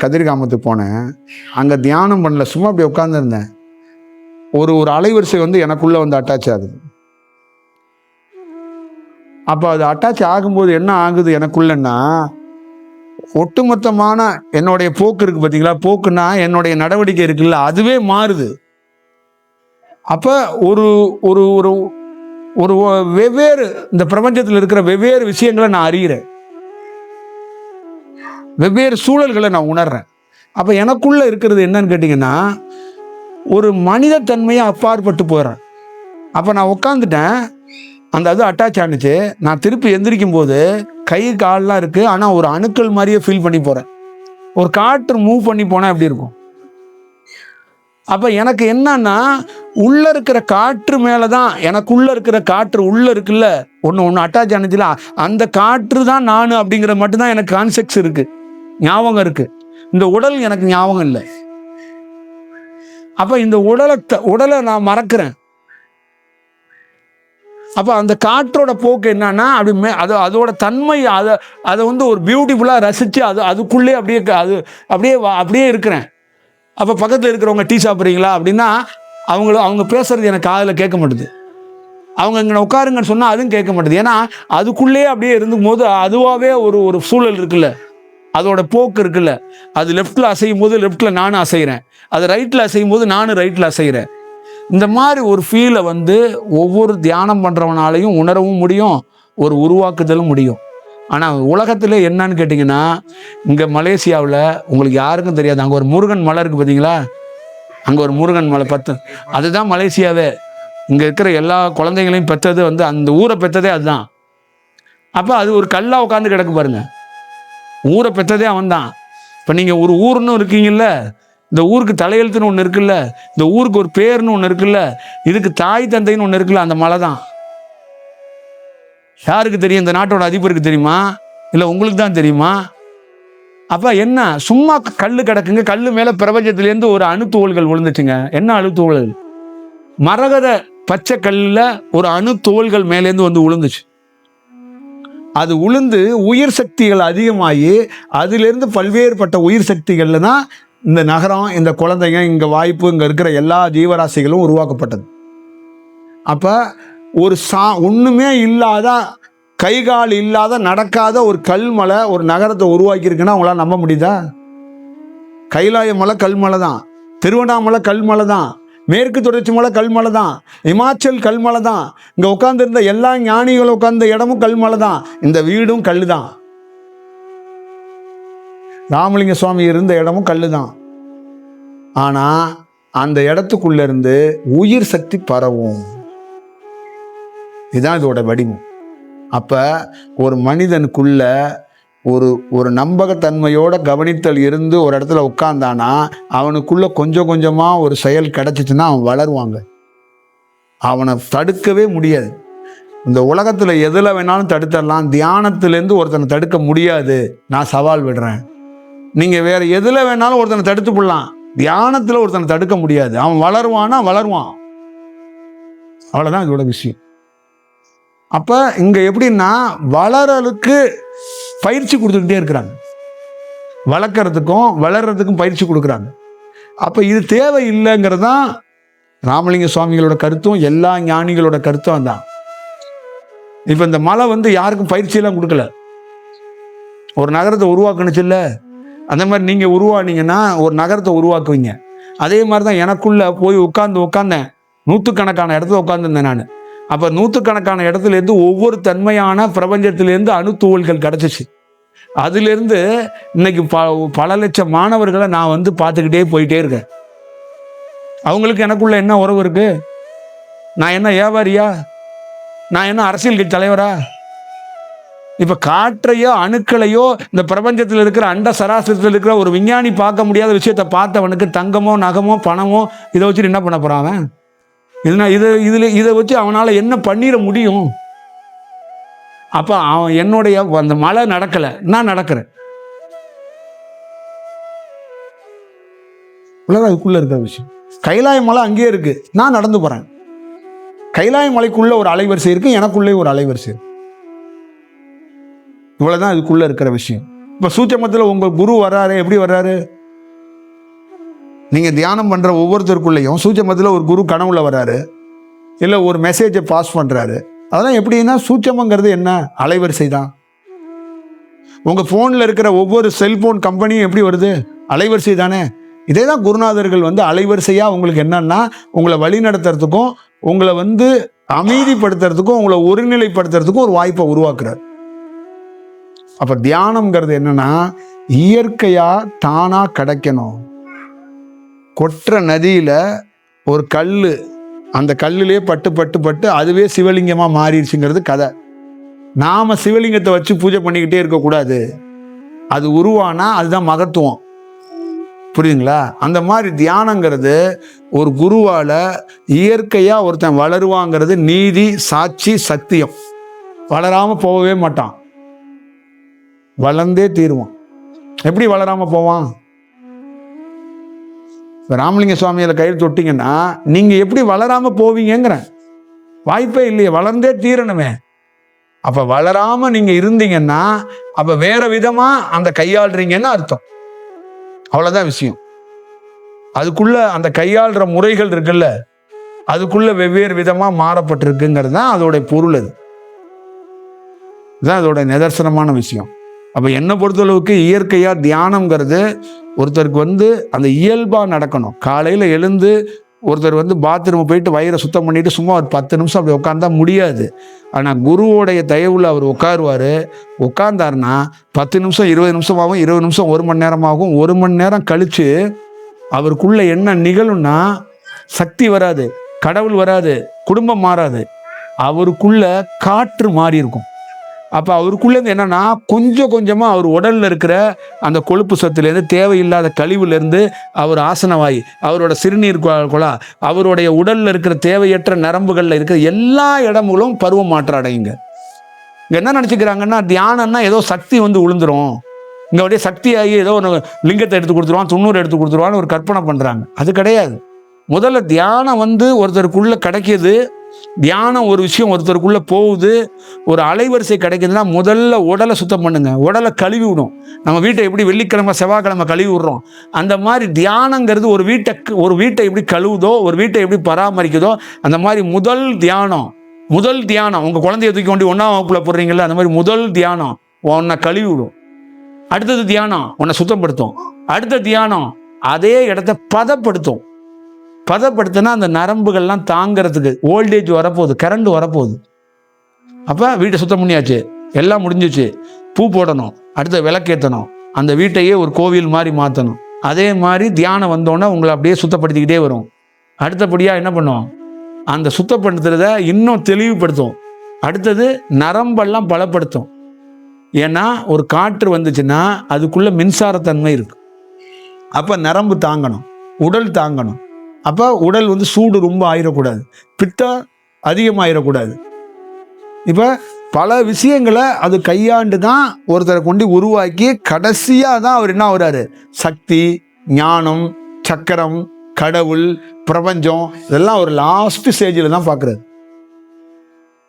கதிர்காமத்துக்கு போனேன். அங்கே தியானம் பண்ணல, சும்மா அப்படி உட்காந்துருந்தேன். ஒரு அலைவரிசை வந்து எனக்குள்ளே வந்து அட்டாச் ஆகுது. அப்போ அது அட்டாச் ஆகும்போது என்ன ஆகுது எனக்குள்ளன்னா, ஒட்டுமொத்தமான என்னுடைய போக்கு இருக்கு பார்த்தீங்களா, போக்குன்னா என்னுடைய நடவடிக்கை இருக்குல்ல, அதுவே மாறுது. அப்போ ஒரு ஒரு ஒரு ஒரு வெவ்வேறு இந்த பிரபஞ்சத்தில் இருக்கிற வெவ்வேறு விஷயங்களை நான் அறிகிறேன், வெவ்வேறு சூழல்களை நான் உணர்றேன். அப்போ எனக்குள்ள இருக்கிறது என்னன்னு கேட்டிங்கன்னா, ஒரு மனித தன்மையை அப்பாற்பட்டு போயிடுறேன். அப்போ நான் உட்காந்துட்டேன், அந்த அது அட்டாச் ஆனிச்சு. நான் திருப்பி எந்திரிக்கும் போது கை கால்லாம் இருக்குது, ஆனால் ஒரு அணுக்கள் மாதிரியே ஃபீல் பண்ணி போகிறேன். ஒரு காற்று மூவ் பண்ணி போனால் எப்படி இருக்கும்? அப்போ எனக்கு என்னன்னா, உள்ளே இருக்கிற காற்று மேலே தான், எனக்குள்ளே இருக்கிற காற்று உள்ளே இருக்குல்ல, ஒன்று அட்டாச் ஆனிச்சுல, அந்த காற்று தான் நான் அப்படிங்கிறது மட்டும்தான் எனக்கு கான்செப்ட்ஸ் இருக்குது, ஞாபகம் இருக்குது. இந்த உடல் எனக்கு ஞாபகம் இல்லை. அப்போ இந்த உடலை நான் மறக்கிறேன். அப்போ அந்த காற்றோட போக்கு என்னன்னா, அப்படி அதோட தன்மை, அதை வந்து ஒரு பியூட்டிஃபுல்லாக ரசித்து அதுக்குள்ளே அப்படியே இருக்கிறேன். அப்போ பக்கத்தில் இருக்கிறவங்க டீ சாப்பிட்றீங்களா அப்படின்னா அவங்க பேசுறது எனக்கு காதில் கேட்க மாட்டுது. அவங்க இங்கே உட்காருங்கன்னு சொன்னால் அதுவும் கேட்க மாட்டுது. ஏன்னா அதுக்குள்ளேயே அப்படியே இருந்தும் போது அதுவாகவே ஒரு சூழல் இருக்குல்ல, அதோட போக்கு இருக்குல்ல. அது லெஃப்டில் அசையும் போது லெஃப்டில் நானும் அசைகிறேன், அது ரைட்டில் அசையும் போது நானும் ரைட்டில் அசைகிறேன். இந்த மாதிரி ஒரு ஃபீலை வந்து ஒவ்வொரு தியானம் பண்ணுறவனாலையும் உணரவும் முடியும், ஒரு உருவாக்குதலும் முடியும். ஆனால் உலகத்தில் என்னன்னு கேட்டிங்கன்னா, இங்கே மலேசியாவில் உங்களுக்கு யாருக்கும் தெரியாது, அங்கே ஒரு முருகன் மலை இருக்குது பார்த்தீங்களா, அங்கே ஒரு முருகன் மலை 10, அதுதான் மலேசியாவே. இங்கே இருக்கிற எல்லா குழந்தைங்களையும் பெற்றது வந்து அந்த ஊரை பெற்றதே அதுதான். அப்போ அது ஒரு கல்லாக உட்காந்து கிடக்கு பாருங்க, ஊரை பெற்றதே அவன் தான். இப்போ நீங்கள் ஒரு ஊர்னு இருக்கீங்கல்ல, இந்த ஊருக்கு தலையெழுத்துன்னு ஒன்று இருக்குல்ல, இந்த ஊருக்கு ஒரு பேர்னு ஒன்று இருக்குல்ல, இதுக்கு தாய் தந்தைன்னு ஒன்று இருக்குல்ல, அந்த மலை தான். யாருக்கு தெரியும்? இந்த நாட்டோட அதிபருக்கு தெரியுமா, இல்லை உங்களுக்கு தான் தெரியுமா? அப்போ என்ன, சும்மா கல் கிடக்குங்க, கல் மேலே பிரபஞ்சத்திலேருந்து ஒரு அணுத்துவல்கள் விழுந்துச்சுங்க. என்ன அணுத்துவல்கள்? மரகத பச்சை கல்லில் ஒரு அணுத்துவல்கள் மேலேருந்து வந்து விழுந்துச்சு. அது உளுந்து உயிர் சக்திகள் அதிகமாகி அதிலிருந்து பல்வேறுபட்ட உயிர் சக்திகள்ல தான் இந்த நகரம், இந்த குழந்தைங்க, இங்கே வாய்ப்பு, இங்கே இருக்கிற எல்லா ஜீவராசிகளும் உருவாக்கப்பட்டது. அப்போ ஒரு ஒன்றுமே இல்லாத, கைகால் இல்லாத, நடக்காத ஒரு கல்மலை ஒரு நகரத்தை உருவாக்கியிருக்குன்னா உங்களால் நம்ப முடியுதா? கைலாய மலை கல்மலை தான், திருவண்ணாமலை கல்மலை தான், மேற்கு தொடர்ச்சி மலை கல்மலை தான், இமாச்சல் கல்மலை தான், இங்கே உட்காந்துருந்த எல்லா ஞானிகளும் உட்கார்ந்த இடமும் கல்மலை தான், இந்த வீடும் கல் தான், ராமலிங்க சுவாமி இருந்த இடமும் கல் தான். ஆனால் அந்த இடத்துக்குள்ள இருந்து உயிர் சக்தி பரவும். இதுதான் இதோட வடிவம். அப்போ ஒரு மனிதனுக்குள்ள ஒரு நம்பகத்தன்மையோட கவனித்தல் இருந்து ஒரு இடத்துல உட்கார்ந்தானா அவனுக்குள்ள கொஞ்சம் கொஞ்சமாக ஒரு செயல் கிடச்சிச்சுன்னா அவன் வளருவாங்க. அவனை தடுக்கவே முடியாது. இந்த உலகத்தில் எதில் வேணாலும் தடுத்துடலாம், தியானத்திலேருந்து ஒருத்தனை தடுக்க முடியாது. நான் சவால் விடுறேன். நீங்கள் வேறு எதில் வேணாலும் ஒருத்தனை தடுத்து போடலாம், தியானத்தில் ஒருத்தனை தடுக்க முடியாது. அவன் வளருவானா வளருவான், அவ்வளோதான் இதோட விஷயம். அப்போ இங்கே எப்படின்னா, வளரலுக்கு பயிற்சி கொடுத்துக்கிட்டே இருக்கிறாங்க, வளர்க்குறதுக்கும் வளர்கிறதுக்கும் பயிற்சி கொடுக்குறாங்க. அப்போ இது தேவை இல்லைங்கிறது தான் ராமலிங்க சுவாமிகளோட கருத்தும் எல்லா ஞானிகளோட கருத்தும் தான். இப்போ இந்த மலை வந்து யாருக்கும் பயிற்சியெல்லாம் கொடுக்கல, ஒரு நகரத்தை உருவாக்குனுச்சு இல்லை, அந்த மாதிரி நீங்கள் உருவானீங்கன்னா ஒரு நகரத்தை உருவாக்குவீங்க. அதே மாதிரி தான் எனக்குள்ளே போய் உட்காந்தேன், நூற்றுக்கணக்கான இடத்துல உட்காந்துருந்தேன் நான். அப்போ நூற்றுக்கணக்கான இடத்துலேருந்து ஒவ்வொரு தன்மையான பிரபஞ்சத்திலேருந்து அணுத்துவல்கள் கிடச்சிச்சு. அதுலேருந்து இன்னைக்கு பல லட்சம் மாணவர்களை நான் வந்து பார்த்துக்கிட்டே போயிட்டே இருக்கேன். அவங்களுக்கு எனக்குள்ள என்ன உறவு இருக்கு? நான் என்ன வியாபாரியா? நான் என்ன அரசியல் கட்சி தலைவரா? இப்போ காற்றையோ அணுக்களையோ இந்த பிரபஞ்சத்தில் இருக்கிற அண்ட சராசரத்தில் இருக்கிற ஒரு விஞ்ஞானி பார்க்க முடியாத விஷயத்தை பார்த்தவனுக்கு தங்கமோ நகமோ பணமோ இதை வச்சுட்டு என்ன பண்ண போகிறான் அவன்? இதை வச்சு அவனால் என்ன பண்ணிட முடியும்? அப்போ அவன் என்னுடைய அந்த மலை நடக்கலை, நான் நடக்கிறேன். உலகம் அதுக்குள்ளே இருக்கிற விஷயம். கைலாய மலை அங்கேயே இருக்குது, நான் நடந்து போகிறேன். கைலாய மலைக்குள்ளே ஒரு அலைவரிசை இருக்குது, எனக்குள்ளே ஒரு அலைவரிசை இருக்குது. இவ்வளோதான் இதுக்குள்ளே இருக்கிற விஷயம். இப்போ சூட்சமத்தில் உங்கள் குரு வர்றாரு, எப்படி வர்றாரு? நீங்கள் தியானம் பண்ணுற ஒவ்வொருத்தருக்குள்ளேயும் சூட்சமத்தில் ஒரு குரு கனவுல வர்றாரு, இல்லை ஒரு மெசேஜை பாஸ் பண்ணுறாரு. அதெல்லாம் எப்படின்னா சூட்சமங்கிறது என்ன? அலைவரிசை தான். உங்கள் ஃபோனில் இருக்கிற ஒவ்வொரு செல்ஃபோன் கம்பெனியும் எப்படி வருது? அலைவரிசை தானே. இதே தான் குருநாதர்கள் அலைவரிசையாக உங்களுக்கு என்னன்னா உங்களை வழி நடத்துறதுக்கும் உங்களை அமைதிப்படுத்துறதுக்கும் உங்களை ஒருநிலைப்படுத்துறதுக்கும் ஒரு வாய்ப்பை உருவாக்குறார். அப்போ தியானம்ங்கிறது என்னன்னா இயற்கையாக தானாக கிடைக்கணும். கொற்ற நதியில் ஒரு கல், அந்த கல்லுலேயே பட்டு பட்டு பட்டு அதுவே சிவலிங்கமாக மாறிடுச்சுங்கிறது கதை. நாம் சிவலிங்கத்தை வச்சு பூஜை பண்ணிக்கிட்டே இருக்கக்கூடாது. அது உருவானா அதுதான் மகத்துவம். புரியுதுங்களா? அந்த மாதிரி தியானங்கிறது ஒரு குருவால் இயற்கையாக ஒருத்தன் வளருவாங்கிறது நீதி, சாட்சி, சத்தியம். வளராமல் போகவே மாட்டான், வளர்ந்தே தீருவான். எப்படி வளராமல் போவான்? இப்போ ராமலிங்க சுவாமியில் கையில் தொட்டிங்கன்னா நீங்கள் எப்படி வளராமல் போவீங்கிறேன். வாய்ப்பே இல்லையே, வளர்ந்தே தீரணுமே. அப்போ வளராமல் நீங்கள் இருந்தீங்கன்னா அப்போ வேற விதமாக அந்த கையாளுறீங்கன்னு அர்த்தம். அவ்வளோதான் விஷயம். அதுக்குள்ள அந்த கையாளுற முறைகள் இருக்குல்ல, அதுக்குள்ள வெவ்வேறு விதமாக மாறப்பட்டிருக்குங்கிறது தான் அதோடைய பொருள். அதுதான் அதோட நிதர்சனமான விஷயம். அப்போ என்னை பொறுத்தளவுக்கு இயற்கையாக தியானம்ங்கிறது ஒருத்தருக்கு அந்த இயல்பாக நடக்கணும். காலையில் எழுந்து ஒருத்தர் பாத்ரூம் போயிட்டு வயிறை சுத்தம் பண்ணிட்டு சும்மா ஒரு 10 நிமிஷம் அப்படி உட்காந்தா முடியாது. ஆனால் குருவோடைய தயவுல அவர் உட்காருவார். உட்கார்ந்தாருன்னா 10 நிமிஷம் 20 நிமிஷமாகவும் 20 நிமிஷம் 1 மணி நேரமாகவும் 1 மணி நேரம் கழித்து அவருக்குள்ள என்ன நிகழும்னா சக்தி வராது, கடவுள் வராது, குடும்பம் மாறாது, அவருக்குள்ள காற்று மாறி இருக்கும். அப்போ அவருக்குள்ளேருந்து என்னன்னா கொஞ்சம் கொஞ்சமாக அவர் உடலில் இருக்கிற அந்த கொழுப்பு சத்துலேருந்து, தேவையில்லாத கழிவுலேருந்து, அவர் ஆசனவாய், அவரோட சிறுநீர் குழா, அவருடைய உடலில் இருக்கிற தேவையற்ற நரம்புகளில் இருக்கிற எல்லா இடங்களும் பருவ மாற்றம் அடையுங்க. இங்கே என்ன நினச்சிக்கிறாங்கன்னா தியானம்னா ஏதோ சக்தி விழுந்துரும், இங்கே அப்படியே சக்தியாகி ஏதோ ஒரு லிங்கத்தை எடுத்து கொடுத்துருவான், 90 எடுத்து கொடுத்துருவான்னு ஒரு கற்பனை பண்ணுறாங்க. அது கிடையாது. முதல்ல தியானம் ஒருத்தருக்குள்ளே கிடைக்கிது. தியானம் ஒரு விஷயம் ஒருத்தருக்குள்ளே போகுது, ஒரு அலைவரிசை கிடைக்குதுன்னா முதல்ல உடலை சுத்தம் பண்ணுங்க, உடலை கழுவி விடும். நம்ம வீட்டை எப்படி வெள்ளிக்கிழமை செவ்வாய்க்கிழமை கழுவி விடுறோம், அந்த மாதிரி தியானங்கிறது ஒரு வீட்டை எப்படி கழுவுதோ, ஒரு வீட்டை எப்படி பராமரிக்குதோ, அந்த மாதிரி முதல் தியானம் உங்கள் குழந்தைய தூக்கி கொண்டு 1ஆம் வகுப்புல போடுறீங்களா, அந்த மாதிரி முதல் தியானம் உன்னை கழுவி விடும். அடுத்தது தியானம் உன்னை சுத்தப்படுத்தும். அடுத்த தியானம் அதே இடத்த பதப்படுத்தினா அந்த நரம்புகள்லாம் தாங்கிறதுக்கு ஓல்டேஜ் வரப்போகுது, கரண்ட் வரப்போகுது. அப்போ வீட்டை சுத்தம் பண்ணியாச்சு, எல்லாம் முடிஞ்சிச்சு, பூ போடணும், அடுத்த விளக்கேற்றணும், அந்த வீட்டையே ஒரு கோவில் மாதிரி மாற்றணும். அதே மாதிரி தியானம் வந்தோன்னே உங்களை அப்படியே சுத்தப்படுத்திக்கிட்டே வரும். அடுத்தபடியாக என்ன பண்ணும், அந்த சுத்தப்படுத்துறத இன்னும் தெளிவுபடுத்தும். அடுத்தது நரம்பெல்லாம் பலப்படுத்தும். ஏன்னா ஒரு காற்று வந்துச்சுன்னா அதுக்குள்ள மின்சாரத்தன்மை இருக்கு. அப்போ நரம்பு தாங்கணும், உடல் தாங்கணும். அப்போ உடல் சூடு ரொம்ப ஆயிடக்கூடாது, பித்தம் அதிகமாகிடக்கூடாது. இப்போ பல விஷயங்களை அது கையாண்டு தான் ஒருத்தரை கொண்டு உருவாக்கி கடைசியாக தான் அவர் என்ன ஆகுறாரு, சக்தி, ஞானம், சக்கரம், கடவுள், பிரபஞ்சம், இதெல்லாம் ஒரு லாஸ்ட் ஸ்டேஜில் தான் பார்க்குறாரு.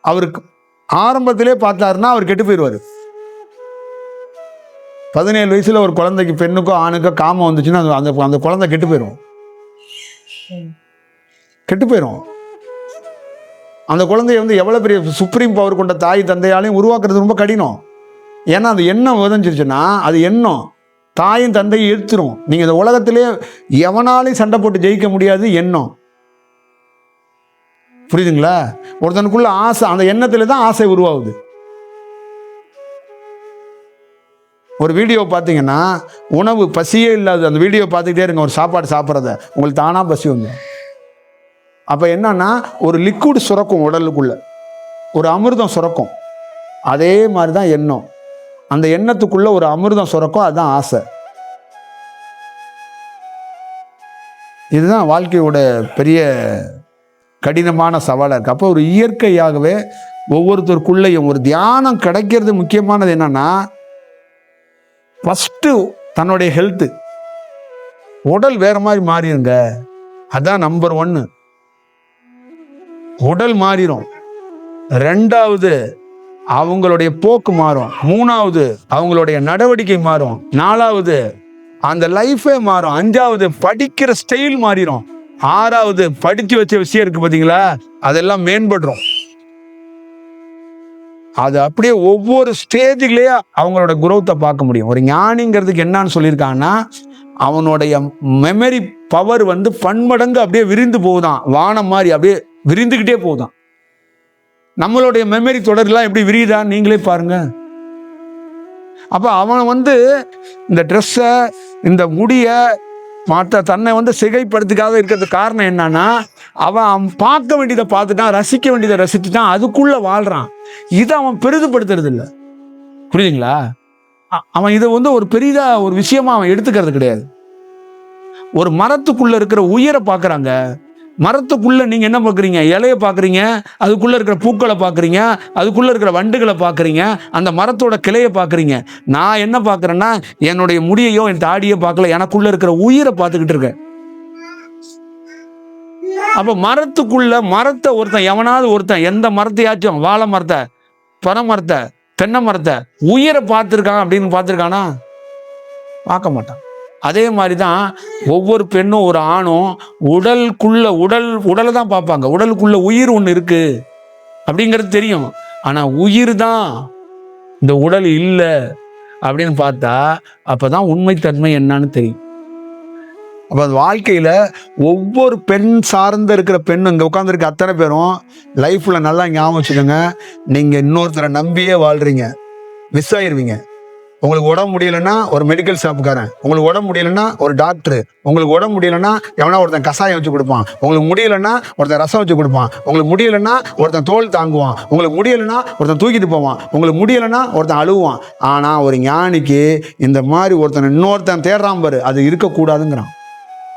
அவருக்கு ஆரம்பத்திலே பார்த்தாருன்னா அவர் கெட்டு போயிடுவார். 17 வயசில் ஒரு குழந்தைக்கு, பெண்ணுக்கோ ஆணுக்கோ காமம் வந்துச்சுன்னா அந்த குழந்தை கெட்டு போயிடும். அந்த குழந்தைய எவ்வளோ பெரிய சுப்ரீம் பவர் கொண்ட தாய் தந்தையாலையும் உருவாக்குறது ரொம்ப கடினம். ஏன்னா அந்த எண்ணம் உதஞ்சிருச்சுன்னா அது எண்ணம் தாயும் தந்தையும் எடுத்துரும். நீங்கள் இந்த உலகத்திலே எவனாலையும் சண்டை போட்டு ஜெயிக்க முடியாது எண்ணம். புரியுதுங்களா? ஒருத்தனுக்குள்ள ஆசை, அந்த எண்ணத்துல தான் ஆசை உருவாகுது. ஒரு வீடியோ பார்த்தீங்கன்னா உணவு பசியே இல்லாது, அந்த வீடியோ பார்த்துக்கிட்டே இருங்க, ஒரு சாப்பாடு சாப்பிட்றத உங்களுக்கு தானாக பசி வந்து. அப்போ என்னன்னா ஒரு லிக்விட் சுரக்கும் உடலுக்குள்ள, ஒரு அமிர்தம் சுரக்கும். அதே மாதிரி தான் எண்ணம், அந்த எண்ணத்துக்குள்ள ஒரு அமிர்தம் சுரக்கும், அதுதான் ஆசை. இதுதான் வாழ்க்கையோட பெரிய கடினமான சவாலாக இருக்குது. அப்போ ஒரு இயற்கையாகவே ஒவ்வொருத்தருக்குள்ளேயும் ஒரு தியானம் கிடைக்கிறது. முக்கியமானது என்னன்னா ஃபஸ்ட்டு தன்னுடைய ஹெல்த்து, உடல் வேற மாதிரி மாறிடுங்க, அதான் நம்பர் 1. உடல் மாறிடும். 2வது அவங்களுடைய போக்கு மாறும். 3வது அவங்களுடைய நடவடிக்கை மாறும். 4வது அந்த லைஃபே மாறும். 5வது படிக்கிற ஸ்டைல் மாறிடும். 6வது படிச்சு வச்ச விஷயம் இருக்கு பாத்தீங்களா, அதெல்லாம் மேம்படுறோம். அது அப்படியே ஒவ்வொரு ஸ்டேஜ்லயே அவங்களோட குரோத்தை பார்க்க முடியும். ஒரு ஞானிங்கிறதுக்கு என்னன்னு சொல்லியிருக்காங்கன்னா, அவனுடைய மெமரி பவர் பன்மடங்கு அப்படியே விரிந்து போகுதான். வானம் மாதிரி அப்படியே விரிந்துகிட்டே போகுதான். நம்மளுடைய மெமரி தொடர்லாம் எப்படி விரியுதான்னு நீங்களே பாருங்க. அப்ப அவன் இந்த ட்ரெஸ்ஸை, இந்த முடிய, மற்ற தன்னை சிகைப்படுத்திக்காத இருக்கிறதுக்கு காரணம் என்னன்னா, அவன் பார்க்க வேண்டியதை பார்த்துட்டான், ரசிக்க வேண்டியதை ரசிச்சுட்டான், அதுக்குள்ள வாழ்றான். இதை அவன் பெரிதுபடுத்துறது இல்லை. புரியுதுங்களா? அவன் இதை ஒரு பெரிதா ஒரு விஷயமா அவன் எடுத்துக்கிறது கிடையாது. ஒரு மரத்துக்குள்ள இருக்கிற உயிரை பார்க்கறாங்க. மரத்துக்குள்ள நீங்க என்ன பார்க்குறீங்க? இலையை பார்க்குறீங்க, அதுக்குள்ள இருக்கிற பூக்களை பார்க்குறீங்க, அதுக்குள்ள இருக்கிற வண்டுகளை பார்க்குறீங்க, அந்த மரத்தோட கிளையை பார்க்குறீங்க. நான் என்ன பார்க்குறேன்னா, என்னுடைய முடியையோ என் தாடியோ பார்க்கல, எனக்குள்ள இருக்கிற உயிரை பார்த்துக்கிட்டு இருக்கேன். அப்ப மரத்தை ஒருத்தன், எவனாவது ஒருத்தன் எந்த மரத்தையாச்சும், வாழை மரத்தை, பனை மரத்தை, தென்னை மரத்தை உயிரை பார்த்துருக்கான் அப்படின்னு பார்த்துருக்கானா? பார்க்க மாட்டான். அதே மாதிரி தான் ஒவ்வொரு பெண்ணும் ஒரு ஆணும் உடலை தான் பார்ப்பாங்க. உடலுக்குள்ள உயிர் ஒன்று இருக்கு அப்படிங்கிறது தெரியும். ஆனா உயிர் தான், இந்த உடல் இல்லை அப்படின்னு பார்த்தா அப்பதான் உண்மைத்தன்மை என்னன்னு தெரியும். அப்போ அந்த வாழ்க்கையில் ஒவ்வொரு பெண் சார்ந்த இருக்கிற பெண் இங்கே உட்காந்துருக்க அத்தனை பேரும் லைஃப்பில் நல்லா ஞாபகம் வச்சுக்கோங்க. நீங்கள் இன்னொருத்தரை நம்பியே வாழ்கிறீங்க, மிஸ் ஆயிடுவீங்க. உங்களுக்கு உடம்பு முடியலைன்னா ஒரு மெடிக்கல் ஷாப்புக்காரன், உங்களுக்கு உடம்பு முடியலைன்னா ஒரு டாக்டரு, உங்களுக்கு உடம்பு முடியலைன்னா எவனா ஒருத்தன் கசாயம் வச்சு கொடுப்பான், உங்களுக்கு முடியலைன்னா ஒருத்தன் ரசம் வச்சு கொடுப்பான், உங்களுக்கு முடியலைன்னா ஒருத்தன் தோல் தாங்குவான், உங்களுக்கு முடியலைன்னா ஒருத்தன் தூக்கிட்டு போவான், உங்களுக்கு முடியலைன்னா ஒருத்தன் அழுவான். ஆனால் ஒரு ஞானிக்கு இந்த மாதிரி இன்னொருத்தன் தேடுறான் பாரு, அது இருக்கக்கூடாதுங்கிறான்.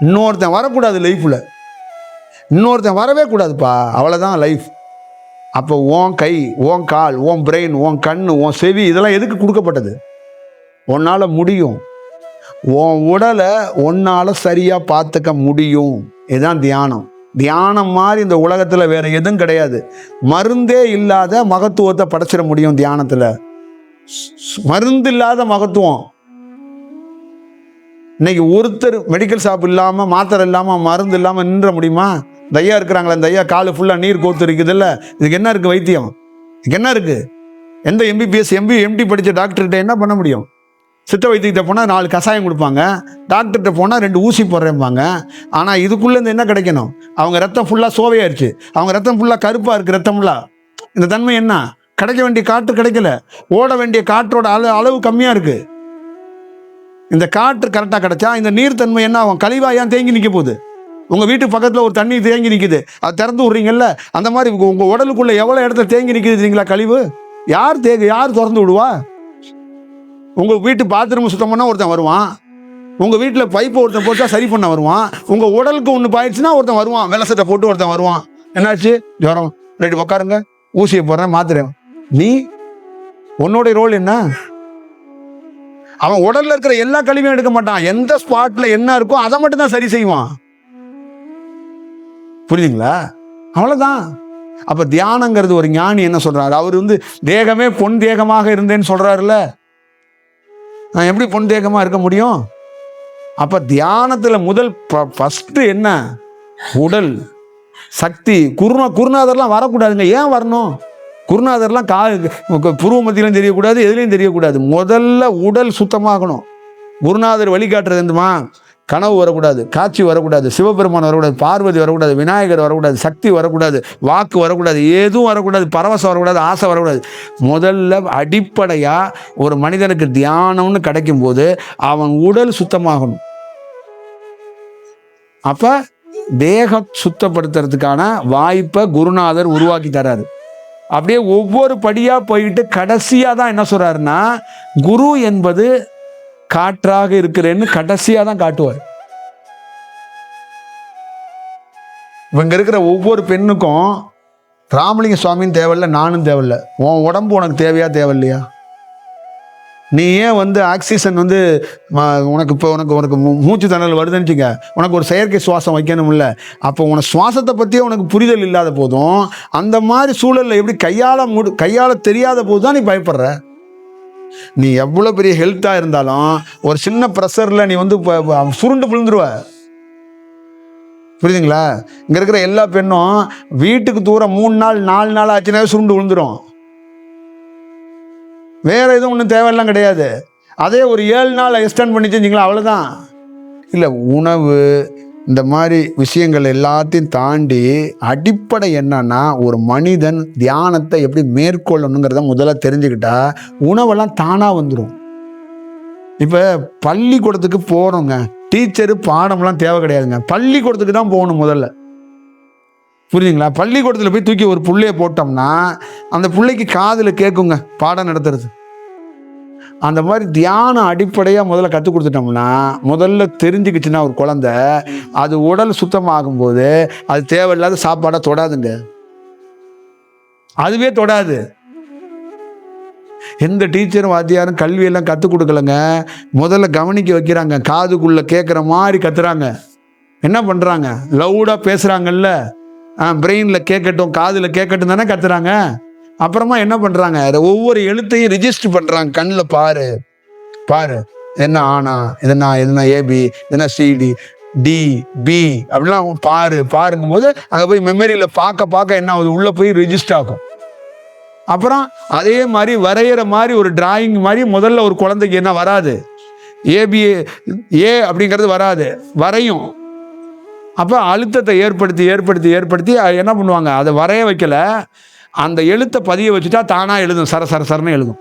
இன்னொருத்தன் வரக்கூடாது லைஃப்பில், இன்னொருத்தன் வரவே கூடாதுப்பா, அவ்வளோதான் லைஃப். அப்போ உன் கை, உன் கால், உன் பிரெயின், உன் கண், உன் செவி, இதெல்லாம் எதுக்கு கொடுக்கப்பட்டது? உன்னால் முடியும். உன் உடலை உன்னால் சரியாக பார்த்துக்க முடியும். இதுதான் தியானம். தியானம் மாதிரி இந்த உலகத்தில் வேற எதுவும் கிடையாது. மருந்தே இல்லாத மகத்துவத்தை படைச்சிட முடியும் தியானத்தில். மருந்து இல்லாத மகத்துவம். இன்னைக்கு ஒருத்தர் மெடிக்கல் ஷாப் இல்லாமல், மாத்திரை இல்லாமல், மருந்து இல்லாமல் நின்ற முடியுமா? இந்த ஐயா இருக்கிறாங்களே, இந்த ஐயா காலு ஃபுல்லாக நீர் கோத்து இருக்குது இல்லை, இதுக்கு என்ன இருக்குது வைத்தியம்? இதுக்கு என்ன இருக்குது? எந்த எம்பிபிஎஸ் எம்டி படித்த டாக்டர்கிட்ட என்ன பண்ண முடியும்? சித்த வைத்தியத்தை போனால் 4 கசாயம் கொடுப்பாங்க, டாக்டர்கிட்ட போனால் 2 ஊசி போடுறேன்பாங்க. ஆனால் இதுக்குள்ளேருந்து என்ன கிடைக்கணும்? அவங்க ரத்தம் ஃபுல்லாக சோவையாயிருச்சு, அவங்க ரத்தம் ஃபுல்லாக கருப்பாக இருக்குது, ரத்தம் ஃபுல்லாக. இந்த தன்மை என்ன? கிடைக்க வேண்டிய காற்று கிடைக்கல, ஓட வேண்டிய காற்றோட அளவு கம்மியாக இருக்குது. இந்த காற்று கரெக்டாக கிடைச்சா இந்த நீர்த்தன்மை என்ன ஆகும்? கழிவாக ஏன் தேங்கி நிற்க போகுது? உங்கள் வீட்டு பக்கத்தில் ஒரு தண்ணி தேங்கி நிற்குது, அது திறந்து விட்றீங்கல்ல, அந்த மாதிரி உங்கள் உடலுக்குள்ளே எவ்வளோ இடத்துல தேங்கி நிற்குது தெரியுங்களா கழிவு? யார் திறந்து விடுவா? உங்கள் வீட்டு பாத்ரூம் சுத்தம் பண்ணால் ஒருத்தன் வருவான், உங்கள் வீட்டில் பைப்பை ஒருத்தன் போட்டா சரி பண்ண வருவான், உங்கள் உடலுக்கு ஒன்று பாயிடுச்சுன்னா ஒருத்தன் வருவான், வெள்ளை சட்டை போட்டு ஒருத்தன் வருவான். என்னாச்சு? ஜுரம், ரைட்டு உட்காருங்க, ஊசியை போடுறேன், மாத்திரேன். நீ உன்னோடைய ரோல் என்ன? அவன் உடல்ல இருக்கிற எல்லா கழிவையும் எடுக்க மாட்டான், எந்த ஸ்பாட்ல என்ன இருக்கோ அதை மட்டும் தான் சரி செய்வான். புரியுதுங்களா? அவ்வளவுதான். அப்ப தியானங்கிறது ஒரு ஞானி என்ன சொல்றாரு? அவர் தேகமே பொன் தேகமாக இருந்தேன்னு சொல்றாருல்ல, நான் எப்படி பொன் தேகமா இருக்க முடியும்? அப்ப தியானத்துல முதல் ஃபர்ஸ்ட் என்ன? உடல் சக்தி. குருநாதர்லாம் வரக்கூடாதுங்க. ஏன் வரணும்? குருநாதர்லாம் புருவ மத்தியிலும் தெரியக்கூடாது, எதுலையும் தெரியக்கூடாது. முதல்ல உடல் சுத்தமாகணும். குருநாதர் வழிகாட்டுறது என்னமா? கனவு வரக்கூடாது, காட்சி வரக்கூடாது, சிவபெருமான் வரக்கூடாது, பார்வதி வரக்கூடாது, விநாயகர் வரக்கூடாது, சக்தி வரக்கூடாது, வாக்கு வரக்கூடாது, எதுவும் வரக்கூடாது, பரவசம் வரக்கூடாது, ஆசை வரக்கூடாது. முதல்ல அடிப்படையாக ஒரு மனிதனுக்கு தியானம்னு கிடைக்கும் போது அவன் உடல் சுத்தமாகணும். அப்போ தேகம் சுத்தப்படுத்துறதுக்கான வாய்ப்பை குருநாதர் உருவாக்கி தராரு. அப்படியே ஒவ்வொரு படியாக போயிட்டு கடைசியாக தான் என்ன சொல்கிறாருன்னா, குரு என்பது காற்றாக இருக்கிறேன்னு கடைசியாக தான் காட்டுவார். இவங்க இருக்கிற ஒவ்வொரு பெண்ணுக்கும் ராமலிங்க சுவாமியும் தேவையில்லை, நானும் தேவையில்லை. உன் உடம்பு உனக்கு தேவையா தேவையில்லையா? நீ ஏன் வந்து ஆக்சிஜன் வந்து உனக்கு இப்போ உனக்கு மூச்சு திணறல் வருதுன்னு வச்சுக்க, உனக்கு ஒரு செயற்கை சுவாசம் வைக்கணும்ல. அப்போ உனக்கு சுவாசத்தை பற்றியே உனக்கு புரிதல் இல்லாத போதும், அந்த மாதிரி சூழலில் எப்படி கையாள தெரியாத போது தான் நீ பயப்படுற. நீ எவ்வளோ பெரிய ஹெல்த்தாக இருந்தாலும் ஒரு சின்ன ப்ரெஷரில் நீ வந்து சுருண்டு விழுந்துருவ. புரியுதுங்களா? இங்கே இருக்கிற எல்லா பெண்ணும் வீட்டுக்கு தூரம் 3 நாள் 4 நாள் ஆச்சுன்னா சுருண்டு விழுந்துரும். வேற எதுவும் ஒன்றும் தேவையெல்லாம் கிடையாது. அதே ஒரு 7 நாள் எக்ஸ்டெண்ட் பண்ணி செஞ்சிங்களா, அவ்வளோதான். இல்லை, உணவு இந்த மாதிரி விஷயங்கள் எல்லாத்தையும் தாண்டி அடிப்படை என்னன்னா, ஒரு மனிதன் தியானத்தை எப்படி மேற்கொள்ளணுங்கிறத முதல்ல தெரிஞ்சுக்கிட்டா உணவெல்லாம் தானாக வந்துடும். இப்போ பள்ளிக்கூடத்துக்கு போகிறோங்க, டீச்சரு பாடம்லாம் தேவை கிடையாதுங்க, பள்ளிக்கூடத்துக்கு தான் போகணும் முதல்ல. புரியுதுங்களா? பள்ளிக்கூடத்தில் போய் தூக்கி ஒரு புள்ளைய போட்டோம்னா அந்த பிள்ளைக்கு காதில் கேட்குங்க பாடம் நடத்துறது. அந்த மாதிரி தியானம் அடிப்படையாக முதல்ல கற்றுக் கொடுத்துட்டோம்னா, முதல்ல தெரிஞ்சுக்கிச்சுன்னா ஒரு குழந்தை, அது உடல் சுத்தமாகும்போது அது தேவையில்லாத சாப்பாடை தொடாதுங்க, அதுவே தொடாது. எந்த டீச்சரும் வாத்தியாரும் கல்வியெல்லாம் கற்றுக் கொடுக்கலங்க, முதல்ல கவனிக்க வைக்கிறாங்க, காதுக்குள்ளே கேட்குற மாதிரி கத்துறாங்க. என்ன பண்ணுறாங்க? லவுடாக பேசுகிறாங்கல்ல, பிரெயினில் கேட்கட்டும் காதில் கேட்கட்டும் தானே கத்துறாங்க. அப்புறமா என்ன பண்ணுறாங்க? ஒவ்வொரு எழுத்தையும் ரிஜிஸ்டர் பண்ணுறாங்க. கண்ணில் பாரு பாரு, என்ன ஆனா, எதுனா ஏபி, எதுனா சிடி டி பி அப்படிலாம் பாருங்கும் போது அங்கே போய் மெமரியில் பார்க்க என்ன ஆகுது, உள்ளே போய் ரிஜிஸ்டர் ஆகும். அப்புறம் அதே மாதிரி வரைகிற மாதிரி ஒரு டிராயிங் மாதிரி முதல்ல ஒரு குழந்தைக்கு என்ன வராது, ஏபி ஏ அப்படிங்கிறது வராது, வரையும். அப்போ அழுத்தத்தை ஏற்படுத்தி என்ன பண்ணுவாங்க, அதை வரைய வைக்கல, அந்த எழுத்தை பதிய வச்சுட்டா தானாக எழுதும், சரன்னு எழுதும்.